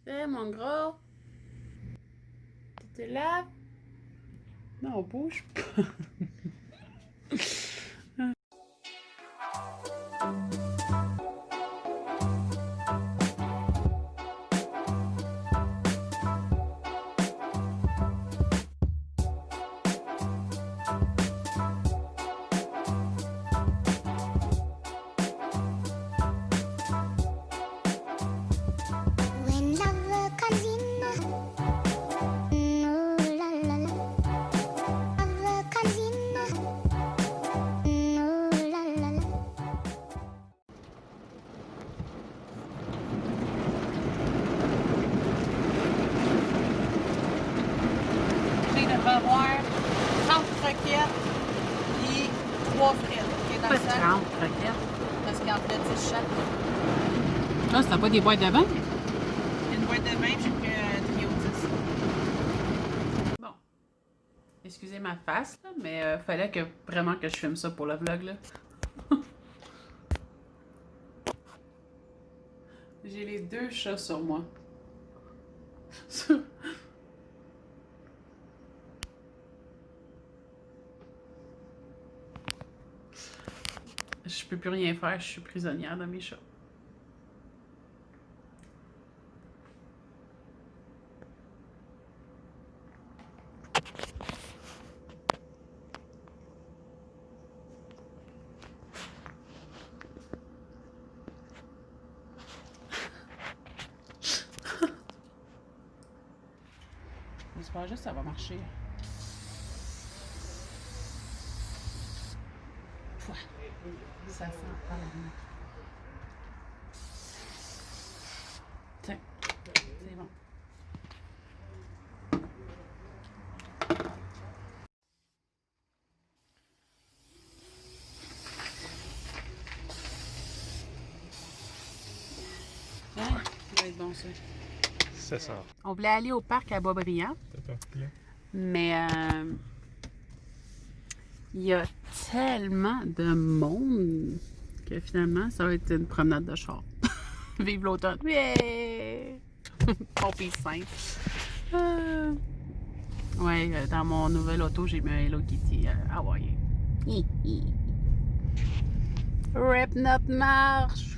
Mon gros. Tu te laves? Non, bouge pas. When love comes in, ooh la la la. Love comes in, ooh la la la. Je viens de revoir 30 croquettes et 3 frites. Okay, dans Pas le de sac, 30 croquettes. parce qu'en fait, 10 chaque. Ah, c'était pas des boîtes de vin? Une boîte de vin, j'ai pris un trio 10. Bon. Excusez ma face, là, mais fallait que vraiment que je filme ça pour le vlog, là. J'ai les 2 chats sur moi. Je peux plus rien faire, je suis prisonnière de mes chats. J'espère juste que ça va marcher. Pouah. Ça sent pas la main. Tiens, c'est bon. Tiens, ça va être bon ça. C'est ça. On voulait aller au parc à Boisbriand, mais il y a tellement de monde que finalement, ça va être une promenade de char. Vive l'automne! Yeah! Pompe simple. Ouais, dans mon nouvel auto, j'ai mis un Hello Kitty hawaïen. Rip notre marche!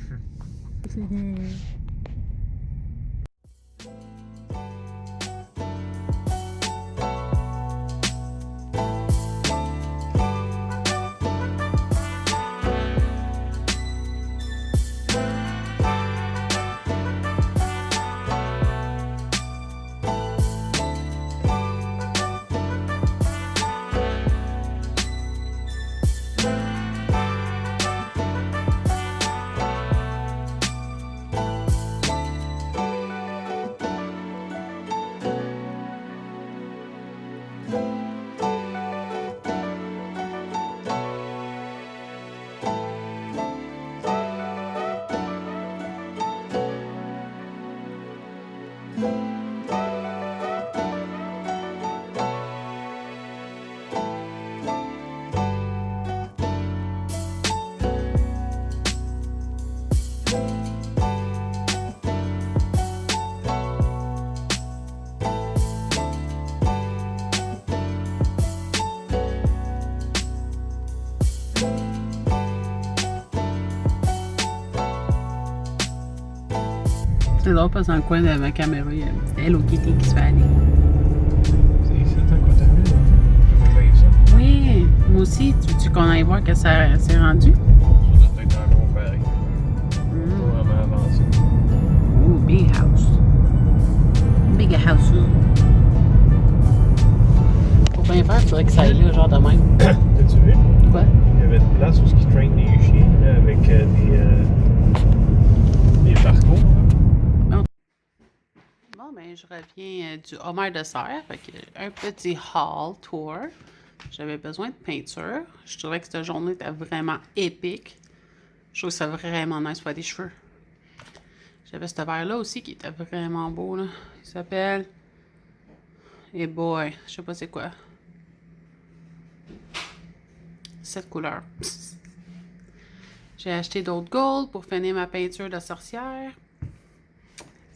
C'est drôle parce que dans le coin de ma caméra, il y a Hello Kitty qui se fait aller. C'est ici, t'as quoi t'as vu? J'ai envoyé ça. Oui, moi aussi, tu veux qu'on aille voir que ça s'est rendu? Ça doit être un gros pareil. Mm. Pas vraiment avancé. Oh, big house. Big house. Pour bien faire, il faudrait que ça aille là, genre de même. T'as-tu vu? Quoi? Il y avait une place où ils traînent des chiens là, avec des parcours. Là. Bon, ben, je reviens du Homer de Serre. Fait que un petit haul tour. J'avais besoin de peinture. Je trouvais que cette journée était vraiment épique. Je trouve ça vraiment nice pour faire des cheveux. J'avais ce verre-là aussi qui était vraiment beau, là. Il s'appelle... Hey boy, je sais pas c'est quoi. Cette couleur. J'ai acheté d'autres gold pour finir ma peinture de sorcière.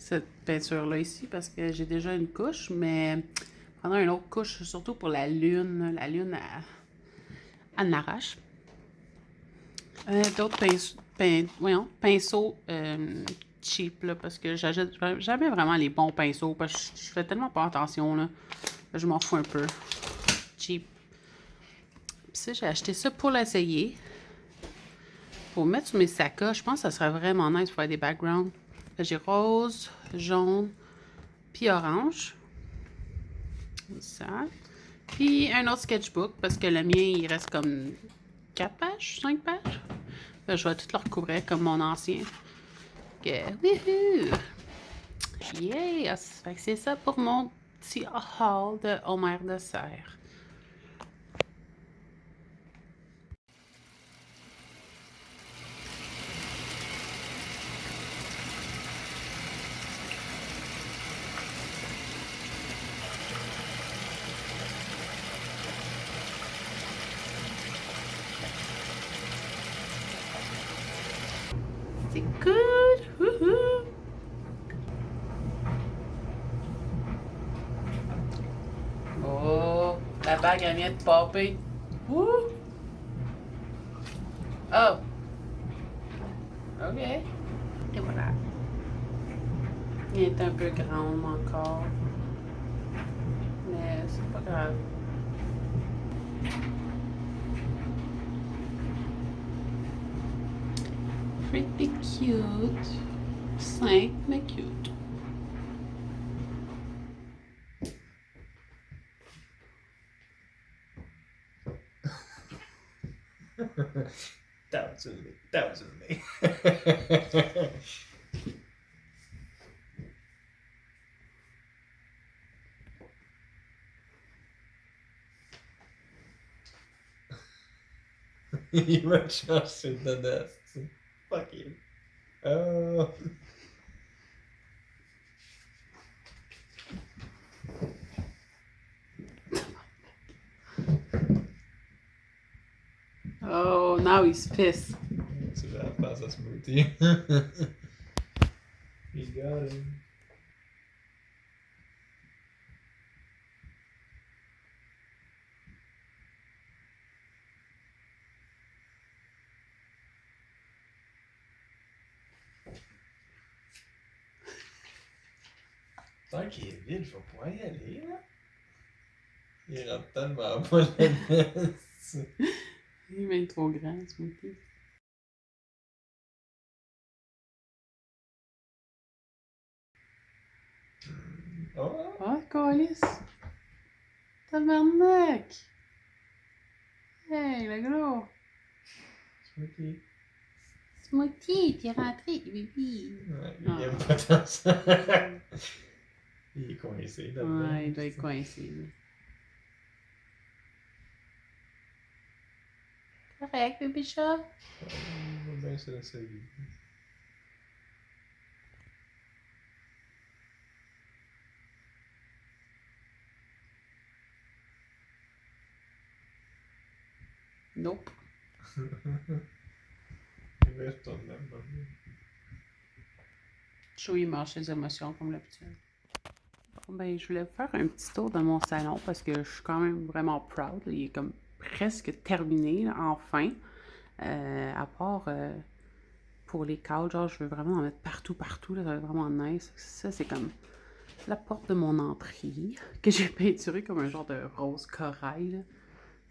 cette peinture-là ici parce que j'ai déjà une couche, mais prendre une autre couche, surtout pour la lune. La lune, elle m'arrache. D'autres pinceaux cheap, là, parce que j'achète jamais vraiment les bons pinceaux, parce que je fais tellement pas attention, là. Je m'en fous un peu. Cheap. Puis ça, j'ai acheté ça pour l'essayer. Pour mettre sur mes sacoches, je pense que ça serait vraiment nice pour faire des backgrounds. J'ai rose, jaune, puis orange. Ça. Puis un autre sketchbook, parce que le mien, il reste comme 4 pages, 5 pages. Là, je vais tout le recouvrir comme mon ancien. Wouhou! Yes! Fait que c'est ça pour mon petit haul de Homer de Serre. C'est good! Wouhou! Oh! La bague, elle vient de popper. Wouh! Oh! OK. Et voilà. Il est un peu grand encore. Mais c'est pas grave. Pretty cute. Simple, mais cute. That was me. That was me. Il m'a cherché dedans. Fuck you. Oh. Oh, now he's pissed. Tu vas faire sa smoothie. You got it. Tant qu'il est vide, je vais pouvoir y aller, là. Il rentre tellement pas la messe. Il est même trop grand, ce smoothie. Oh, Oh, calice! Tabarnak! Hey, le gros! smoothie. Smoothie, t'es rentré, bibi! Ouais, il aime pas tant ça. Il est coincé là-dedans. Ouais, il doit être coincé, là. Correct, bébé chat? Il va bien se laisser vivre. Nope. Il va retourner même. Joey marche ses émotions comme d'habitude. Bon, ben, je voulais faire un petit tour dans mon salon parce que je suis quand même vraiment proud. Il est comme presque terminé, là, enfin. À part pour les couches, genre, je veux vraiment en mettre partout, là, ça va être vraiment nice. Ça, c'est comme la porte de mon entrée que j'ai peinturée comme un genre de rose corail, là.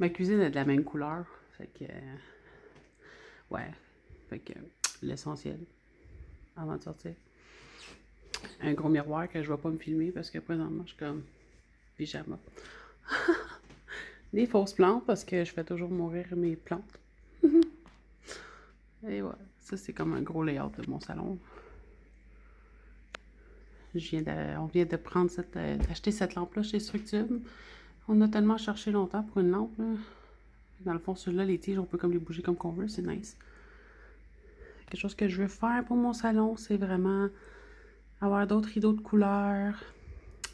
Ma cuisine est de la même couleur. Fait que. Ouais. Fait que l'essentiel. Avant de sortir. Un gros miroir que je vais pas me filmer parce que présentement je suis comme pyjama. Des fausses plantes parce que je fais toujours mourir mes plantes. Et voilà. Ça c'est comme un gros layout de mon salon. On vient de prendre d'acheter cette lampe-là chez Structube. On a tellement cherché longtemps pour une lampe, là. Dans le fond, ceux-là, les tiges, on peut comme les bouger comme qu'on veut, c'est nice. Quelque chose que je veux faire pour mon salon, c'est vraiment avoir d'autres rideaux de couleurs,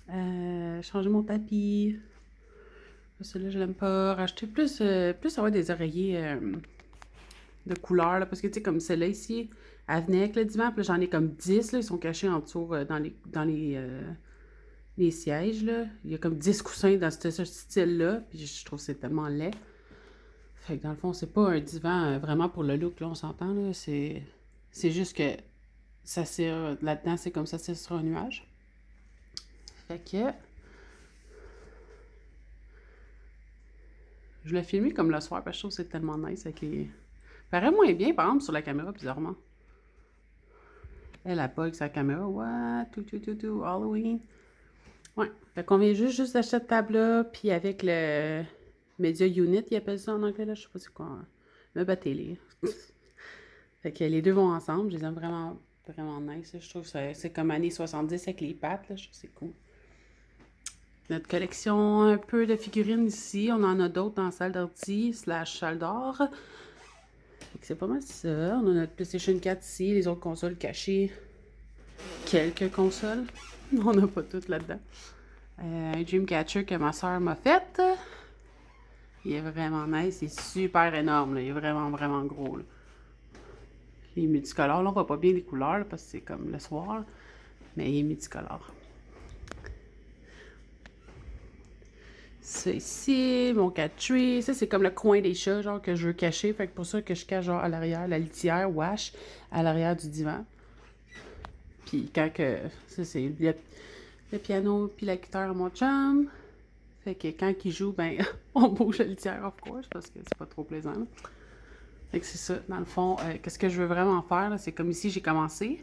changer mon tapis. Celui-là, je l'aime pas. Racheter plus avoir des oreillers de couleurs, là, parce que, tu sais, comme celle-là ici, Elle venait avec le divan, puis là, j'en ai comme 10, là, ils sont cachés en dessous dans les sièges, là. Il y a comme 10 coussins dans ce style-là, puis je trouve que c'est tellement laid. Fait que dans le fond, c'est pas un divan vraiment pour le look, là, on s'entend, là. C'est juste que ça s'assire là-dedans, c'est comme ça s'assire sur un nuage. Fait que... Je l'ai filmé comme le soir, parce que je trouve que c'est tellement nice avec les... Paraît moins bien, par exemple, sur la caméra, bizarrement. Elle a bug sa caméra. What? Tout, Halloween. Ouais. Fait qu'on vient juste d'acheter cette table-là, puis avec le Media Unit, ils appellent ça en anglais, là, je sais pas c'est quoi. Le bas télé. Fait que les deux vont ensemble. Je les aime vraiment, vraiment nice. Je trouve que c'est comme années 70 avec les pattes, là. Je trouve que c'est cool. Notre collection un peu de figurines ici. On en a d'autres dans la salle d'ordi / salle d'or. C'est pas mal ça. On a notre PlayStation 4 ici, les autres consoles cachées. Quelques consoles. On n'a pas toutes là-dedans. Un Dreamcatcher que ma soeur m'a fait. Il est vraiment nice. Il est super énorme. Là. Il est vraiment, vraiment gros. Là. Il est multicolore. Là, on voit pas bien les couleurs là, parce que c'est comme le soir. Là. Mais il est multicolore. Ça ici, mon cat tree. Ça, c'est comme le coin des chats, genre, que je veux cacher. Fait que pour ça que je cache, genre, à l'arrière, la litière, wash, à l'arrière du divan. Puis quand que... Ça, c'est le piano puis la guitare à mon chum. Fait que quand il joue, ben, on bouge la litière, of course, parce que c'est pas trop plaisant, là. Fait que c'est ça. Dans le fond, qu'est-ce que je veux vraiment faire, là, c'est comme ici, j'ai commencé.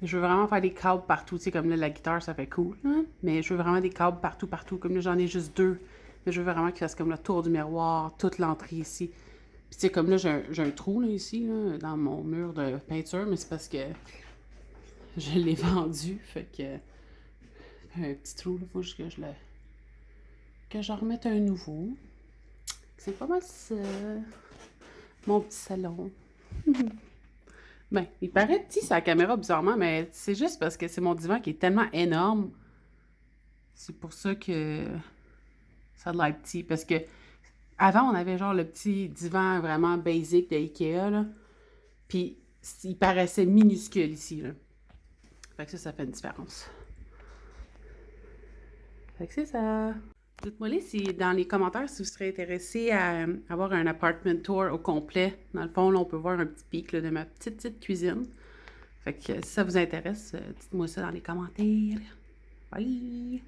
Je veux vraiment faire des câbles partout, tu sais, comme là, la guitare, ça fait cool, hein? Mais je veux vraiment des câbles partout, comme là, j'en ai juste 2. Mais je veux vraiment qu'il fasse comme le tour du miroir, toute l'entrée ici. Puis tu sais, comme là, j'ai un trou, là, ici, là, dans mon mur de peinture, mais c'est parce que je l'ai vendu, fait que... Un petit trou, là, faut juste que que j'en remette un nouveau. C'est pas mal ça. Mon petit salon. Ben, il paraît petit sur la caméra, bizarrement, mais c'est juste parce que c'est mon divan qui est tellement énorme. C'est pour ça que ça a l'air petit. Parce que avant, on avait genre le petit divan vraiment basic de Ikea, là. Puis, il paraissait minuscule ici, là. Fait que ça fait une différence. Fait que c'est ça. Dites-moi dans les commentaires si vous serez intéressé à avoir un apartment tour au complet. Dans le fond, là, on peut voir un petit pic là, de ma petite cuisine. Fait que si ça vous intéresse, dites-moi ça dans les commentaires. Bye!